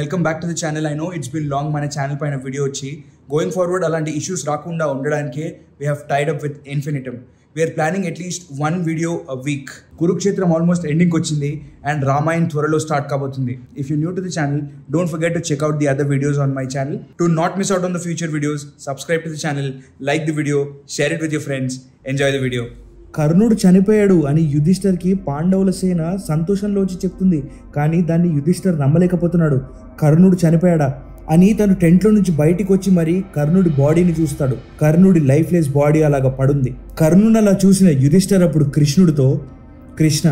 Welcome back to the channel. I know it's been long మన channel పైన video వచ్చి. Going forward అలాంటి issues రాకుండా ఉండడానికే we have tied up with Infinitum. We're planning at least 1 video a week. Kurukshetram almost ఎండింగ్కి వచ్చింది and Ramayan త్వరలో start కాబోతుంది. If you new to the channel, don't forget to check out the other videos on my channel. To not miss out on the future videos, subscribe to the channel, like the video, share it with your friends, enjoy the video. కర్ణుడు చనిపోయాడు అని యుధిష్ఠర్కి పాండవుల సేన సంతోషంలో వచ్చి చెప్తుంది. కానీ దాన్ని యుధిష్ఠర్ నమ్మలేకపోతున్నాడు. కర్ణుడు చనిపోయాడా అని తను టెంట్లో నుంచి బయటికి వచ్చి మరి కర్ణుడి బాడీని చూస్తాడు. కర్ణుడి లైఫ్లెస్ బాడీ అలాగా పడుంది. కర్ణుని అలా చూసిన యుధిష్ఠర్ అప్పుడు కృష్ణుడితో, కృష్ణ,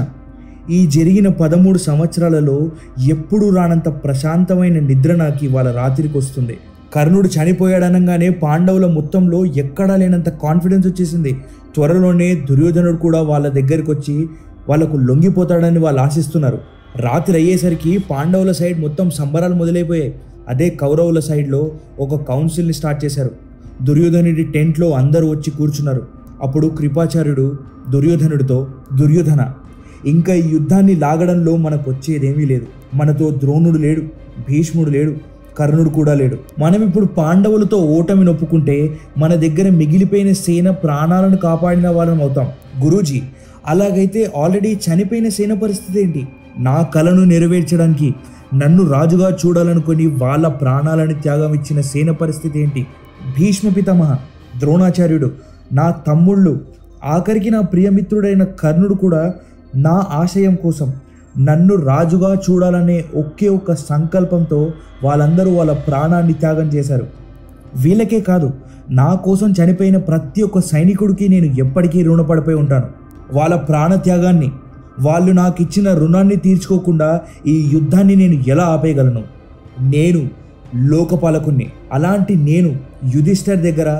ఈ జరిగిన 13 సంవత్సరాలలో ఎప్పుడూ రానంత ప్రశాంతమైన నిద్ర నాకు ఇవాళ రాత్రికి వస్తుంది. కర్ణుడు చనిపోయాడనగానే పాండవుల మొత్తంలో ఎక్కడా లేనంత కాన్ఫిడెన్స్ వచ్చేసింది. త్వరలోనే దుర్యోధనుడు కూడా వాళ్ళ దగ్గరికి వచ్చి వాళ్ళకు లొంగిపోతాడని వాళ్ళు ఆశిస్తున్నారు. రాత్రి అయ్యేసరికి పాండవుల సైడ్ మొత్తం సంబరాలు మొదలైపోయాయి. అదే కౌరవుల సైడ్లో ఒక కౌన్సిల్ని స్టార్ట్ చేశారు. దుర్యోధనుడి టెంట్లో అందరూ వచ్చి కూర్చున్నారు. అప్పుడు కృపాచార్యుడు దుర్యోధనుడితో, దుర్యోధన, ఇంకా ఈ యుద్ధాన్ని లాగడంలో మనకు వచ్చేదేమీ లేదు. మనతో ద్రోణుడు లేడు, భీష్ముడు లేడు, కర్ణుడు కూడా లేడు. మనం ఇప్పుడు పాండవులతో ఓటమి నొప్పుకుంటే మన దగ్గర మిగిలిపోయిన సేన ప్రాణాలను కాపాడిన వాళ్ళం అవుతాం. గురూజీ, అలాగైతే ఆల్రెడీ చనిపోయిన సేన పరిస్థితి ఏంటి? నా కలను నెరవేర్చడానికి నన్ను రాజుగా చూడాలనుకుని వాళ్ళ ప్రాణాలను త్యాగం ఇచ్చిన సేన పరిస్థితి ఏంటి? భీష్మ పితామహ, ద్రోణాచార్యుడు, నా తమ్ముళ్ళు, ఆఖరికి నా ప్రియమిత్రుడైన కర్ణుడు కూడా నా ఆశయం కోసం నన్ను రాజుగా చూడాలనే ఒకే ఒక్క సంకల్పంతో వాళ్ళందరూ వాళ్ళ ప్రాణాన్ని త్యాగం చేశారు. వీళ్ళకే కాదు, నా కోసం చనిపోయిన ప్రతి ఒక్క సైనికుడికి నేను ఎప్పటికీ రుణపడిపోయి ఉంటాను. వాళ్ళ ప్రాణత్యాగాన్ని, వాళ్ళు నాకు ఇచ్చిన రుణాన్ని తీర్చుకోకుండా ఈ యుద్ధాన్ని నేను ఎలా ఆపేయగలను? నేను లోకపాలకుణ్ణి. అలాంటి నేను యుధిష్ఠర్ దగ్గర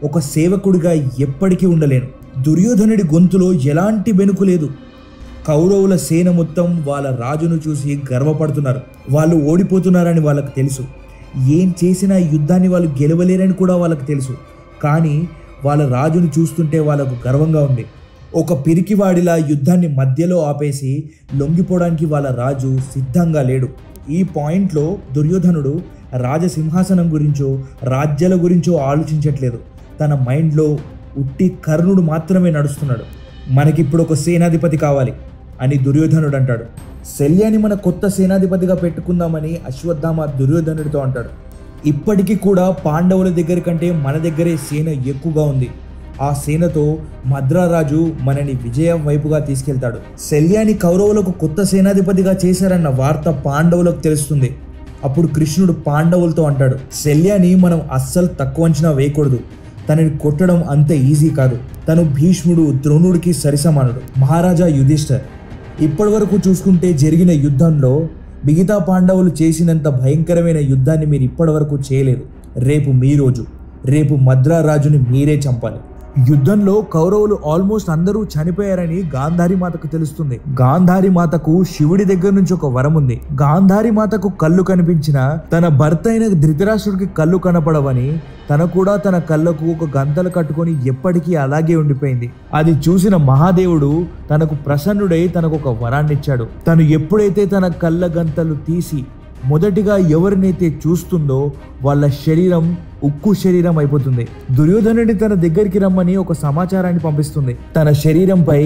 ఒక సేవకుడిగా ఎప్పటికీ ఉండలేను. దుర్యోధనుడి గొంతులో ఎలాంటి బెనుకు లేదు. కౌరవుల సేన మొత్తం వాళ్ళ రాజును చూసి గర్వపడుతున్నారు. వాళ్ళు ఓడిపోతున్నారని వాళ్ళకు తెలుసు. ఏం చేసినా యుద్ధాన్ని వాళ్ళు గెలవలేరని కూడా వాళ్ళకు తెలుసు. కానీ వాళ్ళ రాజును చూస్తుంటే వాళ్ళకు గర్వంగా ఉంది. ఒక పిరికివాడిలా యుద్ధాన్ని మధ్యలో ఆపేసి లొంగిపోవడానికి వాళ్ళ రాజు సిద్ధంగా లేడు. ఈ పాయింట్లో దుర్యోధనుడు రాజసింహాసనం గురించో రాజ్యాల గురించో ఆలోచించట్లేదు. తన మైండ్లో ఉట్టి కర్ణుడు మాత్రమే నడుస్తున్నాడు. మనకిప్పుడు ఒక సేనాధిపతి కావాలి అని దుర్యోధనుడు అంటాడు. శల్యాన్ని మన కొత్త సేనాధిపతిగా పెట్టుకుందామని అశ్వత్థామ దుర్యోధనుడితో అంటాడు. ఇప్పటికీ కూడా పాండవుల దగ్గర కంటే మన దగ్గరే సేన ఎక్కువగా ఉంది. ఆ సేనతో మద్రారాజు మనని విజయం వైపుగా తీసుకెళ్తాడు. శల్యాన్ని కౌరవులకు కొత్త సేనాధిపతిగా చేశారన్న వార్త పాండవులకు తెలుస్తుంది. అప్పుడు కృష్ణుడు పాండవులతో అంటాడు, శల్యాన్ని మనం అస్సలు తక్కువ అంచనా వేయకూడదు. తనని కొట్టడం అంత ఈజీ కాదు. తను భీష్ముడు, ద్రోణుడికి సరిసమానుడు. మహారాజా యుధిష్ఠర్, ఇప్పటి వరకు చూసుకుంటే జరిగిన యుద్ధంలో మిగతా పాండవులు చేసినంత భయంకరమైన యుద్ధాన్ని మీరు ఇప్పటి వరకు చేయలేదు. రేపు మీ రోజు. రేపు మద్రారాజుని మీరే చంపాలి. యుద్ధంలో కౌరవులు ఆల్మోస్ట్ అందరూ చనిపోయారని గాంధారి మాతకు తెలుస్తుంది. గాంధారి మాతకు శివుడి దగ్గర నుంచి ఒక వరం ఉంది. గాంధారి మాతకు కళ్ళు కనిపించిన తన భర్త అయిన ధృతరాష్ట్రుడికి కళ్ళు కనపడవని తన కూడా తన కళ్ళకు ఒక గంతలు కట్టుకొని ఎప్పటికీ అలాగే ఉండిపోయింది. అది చూసిన మహాదేవుడు తనకు ప్రసన్నుడై తనకు ఒక వరాన్నిచ్చాడు. తను ఎప్పుడైతే తన కళ్ళ గంతలు తీసి మొదటిగా ఎవరినైతే చూస్తుందో వాళ్ళ శరీరం ఉక్కు శరీరం అయిపోతుంది. దుర్యోధనుడి తన దగ్గరికి రమ్మని ఒక సమాచారాన్ని పంపిస్తుంది. తన శరీరంపై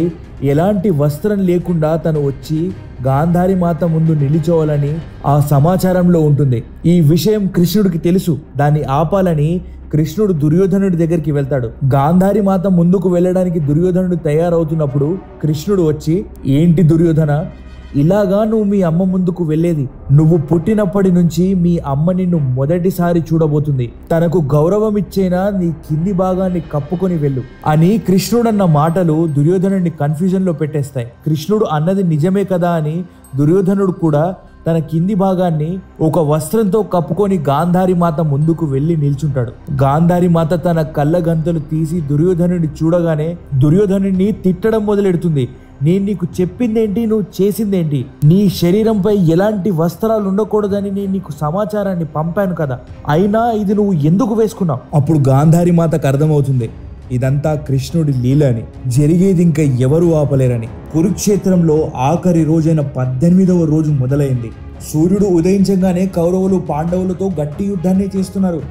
ఎలాంటి వస్త్రం లేకుండా తను వచ్చి గాంధారి మాత ముందు నిలిచోవాలని ఆ సమాచారంలో ఉంటుంది. ఈ విషయం కృష్ణుడికి తెలుసు. దాన్ని ఆపాలని కృష్ణుడు దుర్యోధనుడి దగ్గరికి వెళ్తాడు. గాంధారి మాత ముందుకు వెళ్ళడానికి దుర్యోధనుడు తయారవుతున్నప్పుడు కృష్ణుడు వచ్చి, ఏంటి దుర్యోధన, ఇలాగా నువ్వు మీ అమ్మ ముందుకు వెళ్ళేది? నువ్వు పుట్టినప్పటి నుంచి మీ అమ్మ నిన్ను మొదటిసారి చూడబోతుంది. తనకు గౌరవం ఇచ్చేనా నీ కింది భాగాన్ని కప్పుకొని వెళ్ళు అని కృష్ణుడన్న మాటలు దుర్యోధనుడిని కన్ఫ్యూజన్లో పెట్టేస్తాయి. కృష్ణుడు అన్నది నిజమే కదా అని దుర్యోధనుడు కూడా తన కింది భాగాన్ని ఒక వస్త్రంతో కప్పుకొని గాంధారి మాత ముందుకు వెళ్ళి నిల్చుంటాడు. గాంధారి మాత తన కళ్ళ గంతలు తీసి దుర్యోధనుడిని చూడగానే దుర్యోధనుడిని తిట్టడం మొదలెడుతుంది. నేను నీకు చెప్పిందేంటి, నువ్వు చేసిందేంటి? నీ శరీరంపై ఎలాంటి వస్త్రాలు ఉండకూడదని నేను నీకు సమాచారాన్ని పంపాను కదా, అయినా ఇది నువ్వు ఎందుకు వేసుకున్నావు? అప్పుడు గాంధారి మాతకు అర్థమవుతుంది ఇదంతా కృష్ణుడి లీల అని, జరిగేది ఇంకా ఎవరు ఆపలేరని. కురుక్షేత్రంలో ఆఖరి రోజైన 18వ రోజు మొదలైంది. సూర్యుడు ఉదయించగానే కౌరవులు పాండవులతో గట్టి యుద్ధాన్ని చేస్తున్నారు.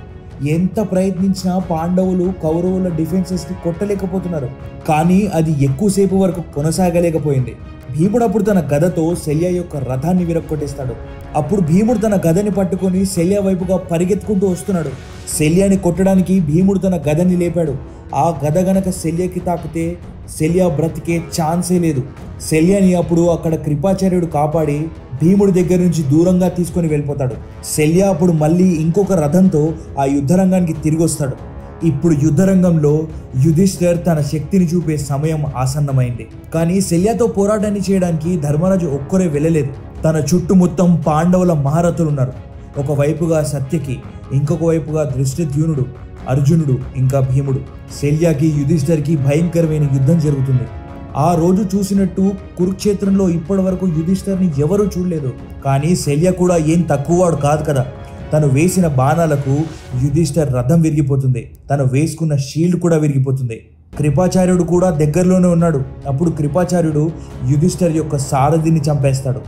ఎంత ప్రయత్నించినా పాండవులు కౌరవుల డిఫెన్సెస్ని కొట్టలేకపోతున్నారు. కానీ అది ఎక్కువసేపు వరకు కొనసాగలేకపోయింది. భీముడు అప్పుడు తన గదతో శల్య యొక్క రథాన్ని విరక్కొట్టేస్తాడు. అప్పుడు భీముడు తన గదని పట్టుకొని శల్య వైపుగా పరిగెత్తుకుంటూ వస్తున్నాడు. శల్యాని కొట్టడానికి భీముడు తన గదని లేపాడు. ఆ గద గనక శల్యకి తాకితే శల్య బ్రతికే ఛాన్సే లేదు. శల్యని అప్పుడు అక్కడ కృపాచార్యుడు కాపాడి భీముడి దగ్గర నుంచి దూరంగా తీసుకొని వెళ్ళిపోతాడు. శల్య అప్పుడు మళ్ళీ ఇంకొక రథంతో ఆ యుద్ధరంగానికి తిరిగి వస్తాడు. ఇప్పుడు యుద్ధరంగంలో యుధిష్ఠిర్ తన శక్తిని చూపే సమయం ఆసన్నమైంది. కానీ శల్యతో పోరాటాన్ని చేయడానికి ధర్మరాజు ఒక్కరే వెళ్ళలేదు. తన చుట్టూ మొత్తం పాండవుల మహారథులున్నారు. ఒకవైపుగా సత్యకి, ఇంకొక వైపుగా ధృష్టద్యుమ్నుడు, అర్జునుడు, ఇంకా భీముడు. శల్యకి యుధిష్ఠిర్కి భయంకరమైన యుద్ధం జరుగుతుంది. ఆ రోజు చూసినట్టు కురుక్షేత్రంలో ఇప్పటి వరకు యుధిష్ఠిర్ని ఎవరూ చూడలేదు. కానీ శల్య కూడా ఏం తక్కువవాడు కాదు కదా. తను వేసిన బాణాలకు యుధిష్ఠిర్ రథం విరిగిపోతుంది. తను వేసుకున్న షీల్డ్ కూడా విరిగిపోతుంది. కృపాచార్యుడు కూడా దగ్గరలోనే ఉన్నాడు. అప్పుడు కృపాచార్యుడు యుధిష్ఠిర్ యొక్క సారథిని చంపేస్తాడు.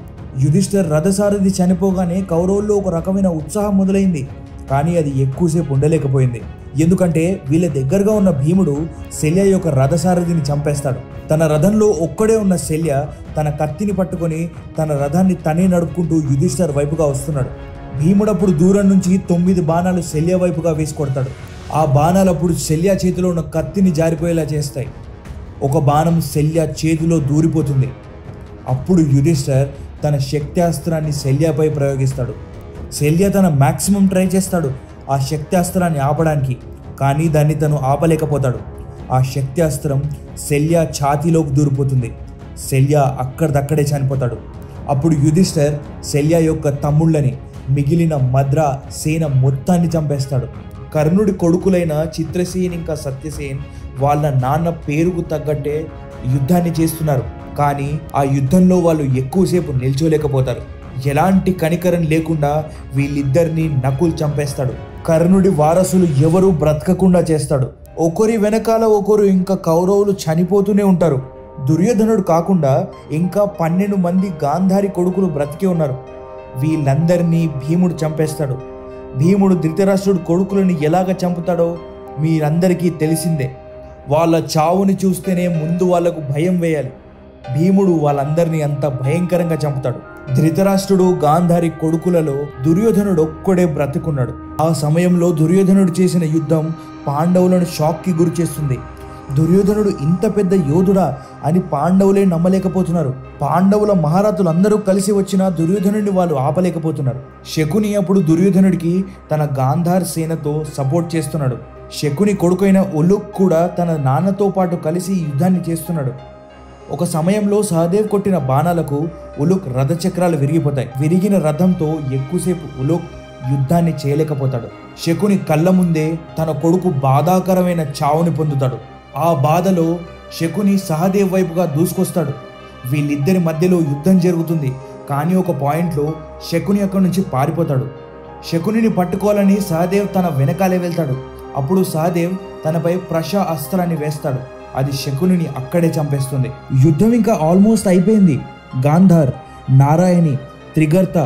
యుధిష్ఠిర్ రథసారథి చనిపోగానే కౌరవుల్లో ఒక రకమైన ఉత్సాహం మొదలైంది. కానీ అది ఎక్కువసేపు ఉండలేకపోయింది. ఎందుకంటే వీళ్ళ దగ్గరగా ఉన్న భీముడు శల్య యొక్క రథసారథిని చంపేస్తాడు. తన రథంలో ఒక్కడే ఉన్న శల్య తన కత్తిని పట్టుకొని తన రథాన్ని తనే నడుపుకుంటూ యుధిష్ఠిర్ వైపుగా వస్తున్నాడు. భీముడప్పుడు దూరం నుంచి 9 బాణాలు శల్య వైపుగా వేసి కొడతాడు. ఆ బాణాలు అప్పుడు శల్య చేతిలో ఉన్న కత్తిని జారిపోయేలా చేస్తాయి. ఒక బాణం శల్య చేతిలో దూరిపోతుంది. అప్పుడు యుధిష్ఠిర్ తన శక్త్యాస్త్రాన్ని శల్యపై ప్రయోగిస్తాడు. శల్య తన మ్యాక్సిమం ట్రై చేస్తాడు ఆ శక్త్యాస్త్రాన్ని ఆపడానికి. కానీ దాన్ని తను ఆపలేకపోతాడు. ఆ శక్త్యాస్త్రం శల్య ఛాతీలోకి దూరిపోతుంది. శల్య అక్కడిదక్కడే చనిపోతాడు. అప్పుడు యుధిష్ఠిర్ శల్య యొక్క తమ్ముళ్ళని, మిగిలిన మద్ర సేన మొత్తాన్ని చంపేస్తాడు. కర్ణుడి కొడుకులైన చిత్రసేన్ ఇంకా సత్యసేన్ వాళ్ళ నాన్న పేరుకు తగ్గట్టే యుద్ధాన్ని చేస్తున్నారు. కానీ ఆ యుద్ధంలో వాళ్ళు ఎక్కువసేపు నిల్చోలేకపోతారు. ఎలాంటి కనికరం లేకుండా వీళ్ళిద్దరిని నకుల్ చంపేస్తాడు. కర్ణుడి వారసులు ఎవరూ బ్రతకకుండా చేస్తాడు. ఒకరి వెనకాల ఒకరు ఇంకా కౌరవులు చనిపోతూనే ఉంటారు. దుర్యోధనుడు కాకుండా ఇంకా 12 మంది గాంధారి కొడుకులు బ్రతికే ఉన్నారు. వీళ్ళందరినీ భీముడు చంపేస్తాడు. భీముడు ధృతరాష్ట్రుడు కొడుకులను ఎలాగ చంపుతాడో మీరందరికీ తెలిసిందే. వాళ్ళ చావుని చూస్తేనే ముందు వాళ్లకు భయం వేయాలి. భీముడు వాళ్ళందరినీ అంత భయంకరంగా చంపుతాడు. ధృతరాష్ట్రుడు గాంధారి కొడుకులలో దుర్యోధనుడు ఒక్కడే బ్రతుకున్నాడు. ఆ సమయంలో దుర్యోధనుడు చేసిన యుద్ధం పాండవులను షాక్కి గురి చేస్తుంది. దుర్యోధనుడు ఇంత పెద్ద యోధుడా అని పాండవులే నమ్మలేకపోతున్నారు. పాండవుల మహారథులందరూ కలిసి వచ్చిన దుర్యోధనుడిని వాళ్ళు ఆపలేకపోతున్నారు. శకుని అప్పుడు దుర్యోధనుడికి తన గాంధార్ సేనతో సపోర్ట్ చేస్తున్నాడు. శకుని కొడుకైన ఉలుక్ కూడా తన నాన్నతో పాటు కలిసి యుద్ధాన్ని చేస్తున్నాడు. ఒక సమయంలో సహదేవ్ కొట్టిన బాణాలకు ఉలుక్ రథచక్రాలు విరిగిపోతాయి. విరిగిన రథంతో ఎక్కువసేపు ఉలుక్ యుద్ధాన్ని చేయలేకపోతాడు. శకుని కళ్ళ ముందే తన కొడుకు బాధాకరమైన చావుని పొందుతాడు. ఆ బాధలో శకుని సహదేవ్ వైపుగా దూసుకొస్తాడు. వీళ్ళిద్దరి మధ్యలో యుద్ధం జరుగుతుంది. కానీ ఒక పాయింట్లో శకుని అక్కడి నుంచి పారిపోతాడు. శకునిని పట్టుకోవాలని సహదేవ్ తన వెనకాలే వెళ్తాడు. అప్పుడు సహదేవ్ తనపై ప్రశ అస్త్రాన్ని వేస్తాడు. అది శకునిని అక్కడే చంపేస్తుంది. యుద్ధం ఇంకా ఆల్మోస్ట్ అయిపోయింది. గాంధార్, నారాయణి, త్రిగర్త,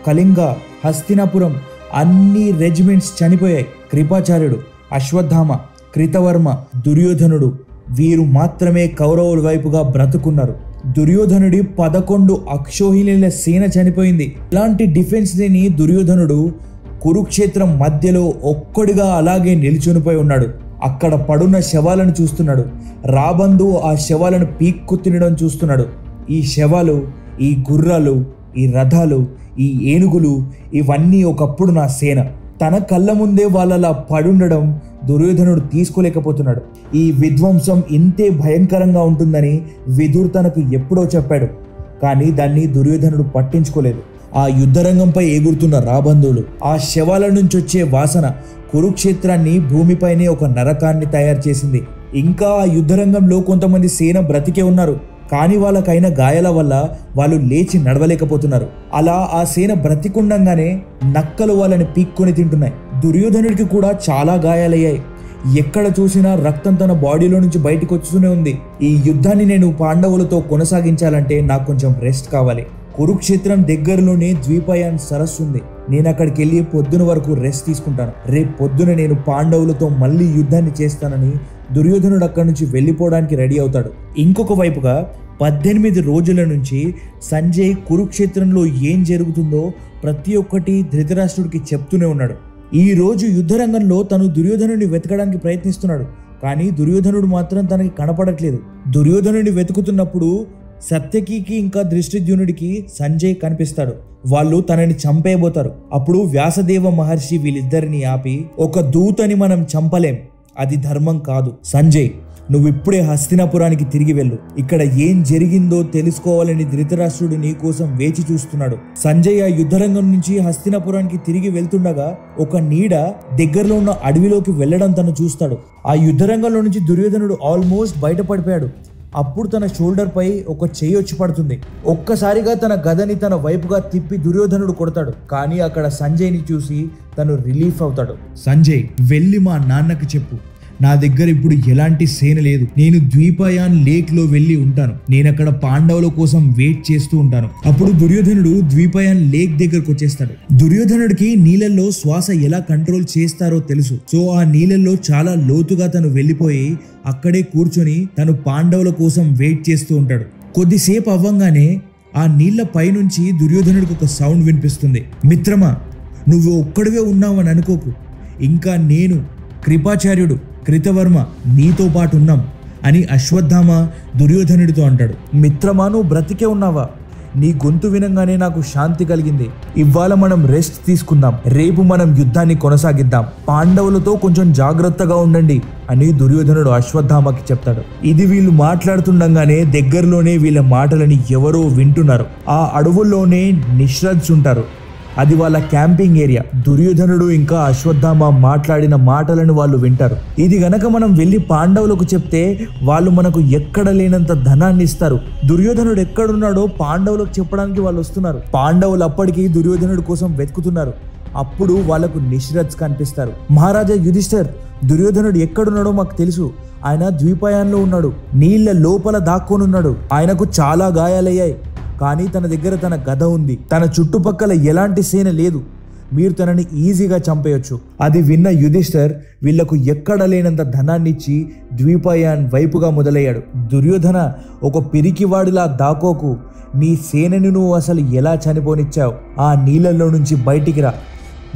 కళింగ, హస్తినాపురం అన్ని రెజిమెంట్స్ చనిపోయాయి. కృపాచార్యుడు, అశ్వత్థామ, కృతవర్మ, దుర్యోధనుడు వీరు మాత్రమే కౌరవుల వైపుగా బ్రతుకున్నారు. దుర్యోధనుడి 11 అక్షోహిణీల సేన చనిపోయింది. ఇలాంటి డిఫెన్స్ లేని దుర్యోధనుడు కురుక్షేత్రం మధ్యలో ఒక్కడిగా అలాగే నిల్చునిపోయి ఉన్నాడు. అక్కడ పడున్న శవాలను చూస్తున్నాడు. రాబందు ఆ శవాలను పీక్కు తినడం చూస్తున్నాడు. ఈ శవాలు, ఈ గుర్రాలు, ఈ రథాలు, ఈ ఏనుగులు ఇవన్నీ ఒకప్పుడు నా సేన. తన కళ్ళ ముందే వాళ్ళలా పడుండడం దుర్యోధనుడు తీసుకోలేకపోతున్నాడు. ఈ విధ్వంసం ఇంతే భయంకరంగా ఉంటుందని విదుర్ తనకు ఎప్పుడో చెప్పాడు. కానీ దాన్ని దుర్యోధనుడు పట్టించుకోలేదు. ఆ యుద్ధరంగంపై ఎగురుతున్న రాబందులు, ఆ శవాల నుంచి వచ్చే వాసన కురుక్షేత్రాన్ని భూమిపైనే ఒక నరకాన్ని తయారు చేసింది. ఇంకా ఆ యుద్ధరంగంలో కొంతమంది సేన బ్రతికే ఉన్నారు. కానీ వాళ్ళకైన గాయాల వల్ల వాళ్ళు లేచి నడవలేకపోతున్నారు. అలా ఆ సేన బ్రతికుండంగానే నక్కలు వాళ్ళని పీక్కొని తింటున్నాయి. దుర్యోధనుడికి కూడా చాలా గాయాలయ్యాయి. ఎక్కడ చూసినా రక్తం తన బాడీలో నుంచి బయటకు వస్తూనే ఉంది. ఈ యుద్ధాన్ని నేను పాండవులతో కొనసాగించాలంటే నాకు కొంచెం రెస్ట్ కావాలి. కురుక్షేత్రం దగ్గరలోనే ద్వీపయాన్ సరస్సు ఉంది. నేను అక్కడికి వెళ్ళి పొద్దున వరకు రెస్ట్ తీసుకుంటాను. రేపు పొద్దున నేను పాండవులతో మళ్ళీ యుద్ధాన్ని చేస్తానని దుర్యోధనుడు అక్కడి నుంచి వెళ్ళిపోవడానికి రెడీ అవుతాడు. ఇంకొక వైపుగా 18 రోజుల నుంచి సంజయ్ కురుక్షేత్రంలో ఏం జరుగుతుందో ప్రతి ఒక్కటి ధృతరాష్ట్రుడికి చెప్తూనే ఉన్నాడు. ఈ రోజు యుద్ధరంగంలో తను దుర్యోధనుడిని వెతకడానికి ప్రయత్నిస్తున్నాడు. కానీ దుర్యోధనుడు మాత్రం తనకి కనపడట్లేదు. దుర్యోధనుడిని వెతుకుతున్నప్పుడు సత్యకీకి ఇంకా దృష్టద్యుమ్నుడికి సంజయ్ కనిపిస్తాడు. వాళ్ళు తనని చంపేయబోతారు. అప్పుడు వ్యాసదేవ మహర్షి వీళ్ళిద్దరిని ఆపి, ఒక దూతని మనం చంపలేం, అది ధర్మం కాదు. సంజయ్, నువ్వు ఇప్పుడే హస్తినాపురానికి తిరిగి వెళ్ళు. ఇక్కడ ఏం జరిగిందో తెలుసుకోవాలని ధృతరాష్ట్రుడు నీ కోసం వేచి చూస్తున్నాడు. సంజయ్ ఆ యుద్ధరంగం నుంచి హస్తినాపురానికి తిరిగి వెళ్తుండగా ఒక నీడ దగ్గరలో ఉన్న అడవిలోకి వెళ్లడం తను చూస్తాడు. ఆ యుద్ధరంగంలో నుంచి దుర్యోధనుడు ఆల్మోస్ట్ బయటపడిపోయాడు. అప్పుడు తన షోల్డర్ పై ఒక చెయ్యి వచ్చి పడుతుంది. ఒక్కసారిగా తన గదని తన వైపుగా తిప్పి దుర్యోధనుడు కొడతాడు. కానీ అక్కడ సంజయ్ని చూసి తను రిలీఫ్ అవుతాడు. సంజయ్, వెళ్ళి మా నాన్నకి చెప్పు, నా దగ్గర ఇప్పుడు ఎలాంటి సేన లేదు. నేను ద్వీపయాన్ లేక్ లో వెళ్ళి ఉంటాను. నేను అక్కడ పాండవుల కోసం వెయిట్ చేస్తూ ఉంటాను. అప్పుడు దుర్యోధనుడు ద్వీపయాన్ లేక్ దగ్గరకు వచ్చేస్తాడు. దుర్యోధనుడికి నీళ్ళల్లో శ్వాస ఎలా కంట్రోల్ చేస్తారో తెలుసు. సో ఆ నీళ్ళల్లో చాలా లోతుగా తను వెళ్ళిపోయి అక్కడే కూర్చొని తను పాండవుల కోసం వెయిట్ చేస్తూ ఉంటాడు. కొద్దిసేపు అవ్వంగానే ఆ నీళ్ల పైనుంచి దుర్యోధనుడికి ఒక సౌండ్ వినిపిస్తుంది. మిత్రమా, నువ్వు ఒక్కడివే ఉన్నావని అనుకోకు, ఇంకా నేను, కృపాచార్యుడు, కృతవర్మ నీతో పాటు ఉన్నాం అని అశ్వత్థామ దుర్యోధనుడితో అంటాడు. మిత్రమా, నువ్వు బ్రతికే ఉన్నావా? నీ గొంతు వినంగానే నాకు శాంతి కలిగింది. ఇవాళ మనం రెస్ట్ తీసుకుందాం, రేపు మనం యుద్ధాన్ని కొనసాగిద్దాం. పాండవులతో కొంచెం జాగ్రత్తగా ఉండండి అని దుర్యోధనుడు అశ్వత్థామకి చెప్తాడు. ఇది వీళ్ళు మాట్లాడుతుండగానే దగ్గరలోనే వీళ్ళ మాటలని ఎవరో వింటున్నారు. ఆ అడవుల్లోనే నిశ్రద్స్ ఉంటారు. అది వాళ్ళ క్యాంపింగ్ ఏరియా. దుర్యోధనుడు ఇంకా అశ్వత్థామ మాట్లాడిన మాటలను వాళ్ళు వింటారు. ఇది గనక మనం వెళ్ళి పాండవులకు చెప్తే వాళ్ళు మనకు ఎక్కడ లేనంత ధనాన్ని ఇస్తారు. దుర్యోధనుడు ఎక్కడున్నాడో పాండవులకు చెప్పడానికి వాళ్ళు వస్తున్నారు. పాండవులు అప్పటికి దుర్యోధనుడి కోసం వెతుకుతున్నారు. అప్పుడు వాళ్లకు నిశ్రద్స్ కనిపిస్తారు. మహారాజా యుధిష్ఠర్, దుర్యోధనుడు ఎక్కడున్నాడో మాకు తెలుసు. ఆయన ద్వీపయాన్లో ఉన్నాడు, నీళ్ల లోపల దాక్కొనున్నాడు. ఆయనకు చాలా గాయాలయ్యాయి, కానీ తన దగ్గర తన గద ఉంది. తన చుట్టుపక్కల ఎలాంటి సేన లేదు. మీరు తనని ఈజీగా చంపేయొచ్చు. అది విన్న యుధిష్ఠర్ వీళ్లకు ఎక్కడ లేనంత ధనాన్నిచ్చి ద్వీపయాన్ వైపుగా మొదలయ్యాడు. దుర్యోధన, ఒక పిరికివాడిలా దాకోకు. నీ సేనని నువ్వు అసలు ఎలా చనిపోనిచ్చావు? ఆ నీళ్ళల్లో నుంచి బయటికి రా.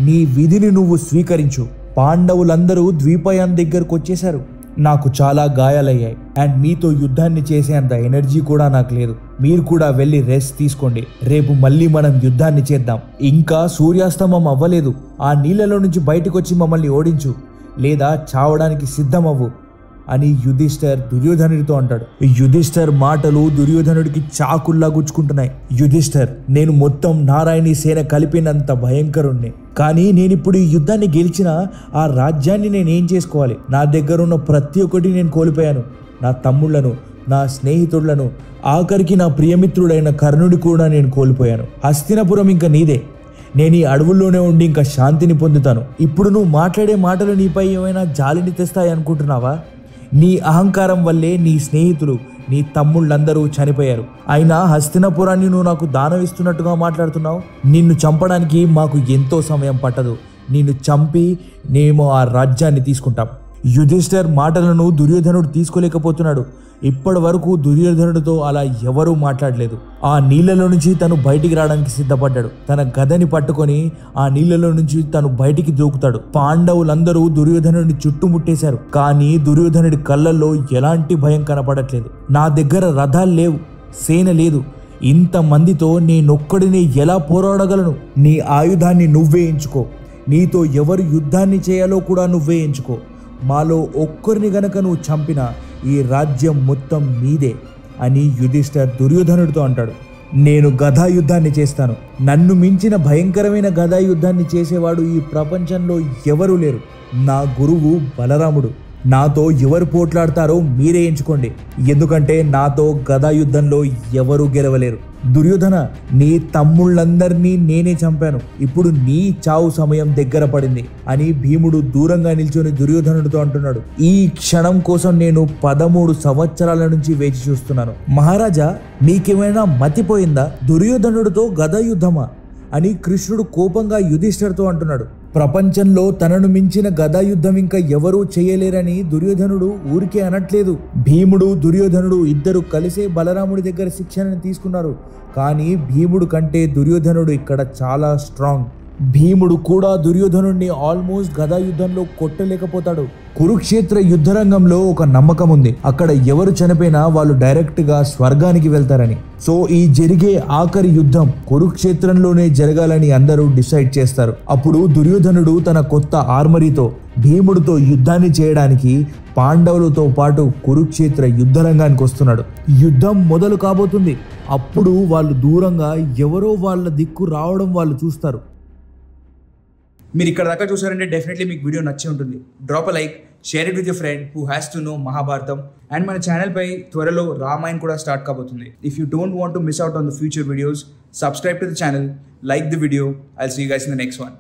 నీ విధిని నువ్వు స్వీకరించు. పాండవులందరూ ద్వీపయాన్ దగ్గరకు వచ్చేశారు. నాకు చాలా గాయాలయ్యాయి అండ్ మీతో యుద్ధాన్ని చేసేంత ఎనర్జీ కూడా నాకు లేదు. మీరు కూడా వెళ్ళి రెస్ట్ తీసుకోండి. రేపు మళ్ళీ మనం యుద్ధాన్ని చేద్దాం. ఇంకా సూర్యాస్తమం అవ్వలేదు. ఆ నీళ్ళలో నుంచి బయటకు వచ్చి మమ్మల్ని ఓడించు, లేదా చావడానికి సిద్ధమవ్వు అని యుధిష్ఠర్ దుర్యోధనుడితో అంటాడు. యుధిష్ఠర్ మాటలు దుర్యోధనుడికి చాకుల్లా గుచ్చుకుంటున్నాయి. యుధిష్ఠర్, నేను మొత్తం నారాయణి సేన కలిపినంత భయంకరుణ్ణి. కానీ నేనిప్పుడు ఈ యుద్ధాన్ని గెలిచిన ఆ రాజ్యాన్ని నేనేం చేసుకోవాలి? నా దగ్గర ఉన్న ప్రతి ఒక్కటి నేను కోల్పోయాను. నా తమ్ముళ్లను, నా స్నేహితులను, ఆఖరికి నా ప్రియమిత్రుడైన కర్ణుడి కూడా నేను కోల్పోయాను. హస్తినాపురం ఇంకా నీదే. నేను ఈ అడవుల్లోనే ఉండి ఇంకా శాంతిని పొందుతాను. ఇప్పుడు నువ్వు మాట్లాడే మాటలు నీపై ఏమైనా జాలిని తెస్తాయి అనుకుంటున్నావా? నీ అహంకారం వల్లే నీ స్నేహితులు, నీ తమ్ముళ్ళందరూ చనిపోయారు. అయినా హస్తినాపురాన్ని నువ్వు నాకు దానం ఇస్తున్నట్టుగా మాట్లాడుతున్నావు. నిన్ను చంపడానికి మాకు ఎంతో సమయం పట్టదు. నిన్ను చంపి మేము ఆ రాజ్యాన్ని తీసుకుంటాం. యుధిష్ఠర్ మాటలను దుర్యోధనుడు తీసుకోలేకపోతున్నాడు. ఇప్పటి వరకు దుర్యోధనుడితో అలా ఎవరూ మాట్లాడలేదు. ఆ నీళ్లలో నుంచి తను బయటికి రావడానికి సిద్ధపడ్డాడు. తన గదని పట్టుకొని ఆ నీళ్లలో నుంచి తను బయటికి దూకుతాడు. పాండవులందరూ దుర్యోధనుడిని చుట్టుముట్టేశారు. కానీ దుర్యోధనుడి కళ్ళల్లో ఎలాంటి భయం కనపడట్లేదు. నా దగ్గర రథాలు లేవు, సేన లేదు. ఇంతమందితో నేనొక్కడిని ఎలా పోరాడగలను? నీ ఆయుధాన్ని నువ్వే ఎంచుకో. నీతో ఎవరు యుద్ధాన్ని చేయాలో కూడా నువ్వే ఎంచుకో. మాలో ఒక్కరిని గనక నువ్వు చంపినా ఈ రాజ్యం మొత్తం నీదే అని యుధిష్ఠర్ దుర్యోధనుడితో అంటాడు. నేను గదా యుద్ధాన్ని చేస్తాను. నన్ను మించిన భయంకరమైన గదా యుద్ధాన్ని చేసేవాడు ఈ ప్రపంచంలో ఎవరూ లేరు. నా గురువు బలరాముడు. నాతో ఎవరు పోట్లాడతారో మీరే ఎంచుకోండి, ఎందుకంటే నాతో గదా యుద్ధంలో ఎవరూ గెలవలేరు. దుర్యోధన, నీ తమ్ముళ్ళందరినీ నేనే చంపాను, ఇప్పుడు నీ చావు సమయం దగ్గర పడింది అని భీముడు దూరంగా నిల్చొని దుర్యోధనుడితో అంటున్నాడు. ఈ క్షణం కోసం నేను 13 సంవత్సరాల నుంచి వేచి చూస్తున్నాను. మహారాజా, మీకేమైనా మతిపోయిందా? దుర్యోధనుడితో గదా యుద్ధమా అని కృష్ణుడు కోపంగా యుధిష్ఠిరతో అంటున్నాడు. ప్రపంచంలో తనను మించిన గదా యుద్ధం ఇంకా ఎవరూ చేయలేరని దుర్యోధనుడు ఊరికే అనట్లేదు. భీముడు దుర్యోధనుడు ఇద్దరు కలిసే బలరాముడి దగ్గర శిక్షణను తీసుకున్నారు. కానీ భీముడు కంటే దుర్యోధనుడు ఇక్కడ చాలా స్ట్రాంగ్. భీముడు కూడా దుర్యోధనుడిని ఆల్మోస్ట్ గదా యుద్ధంలో కొట్టలేకపోతాడు. కురుక్షేత్ర యుద్ధరంగంలో ఒక నమ్మకం ఉంది, అక్కడ ఎవరు చనిపోయినా వాళ్ళు డైరెక్ట్ గా స్వర్గానికి వెళ్తారని. సో ఈ జరిగే ఆఖరి యుద్ధం కురుక్షేత్రంలోనే జరగాలని అందరూ డిసైడ్ చేస్తారు. అప్పుడు దుర్యోధనుడు తన కొత్త ఆర్మరీతో భీముడితో యుద్ధాన్ని చేయడానికి పాండవులతో పాటు కురుక్షేత్ర యుద్ధరంగానికి వస్తున్నాడు. యుద్ధం మొదలు కాబోతుంది. అప్పుడు వాళ్ళు దూరంగా ఎవరో వాళ్ళ దిక్కు రావడం వాళ్ళు చూస్తారు. మీరు ఇక్కడ దాకా చూసారంటే డెఫినెట్లీ మీకు వీడియో నచ్చే ఉంటుంది. Drop a like, share it with your friend who has to know Mahabharatam. And మన ఛానల్పై త్వరలో రామాయణ్ కూడా స్టార్ట్ కాబోతుంది. If you don't want to miss out on the future videos, subscribe to the channel, like the video. I'll see you guys in the next one.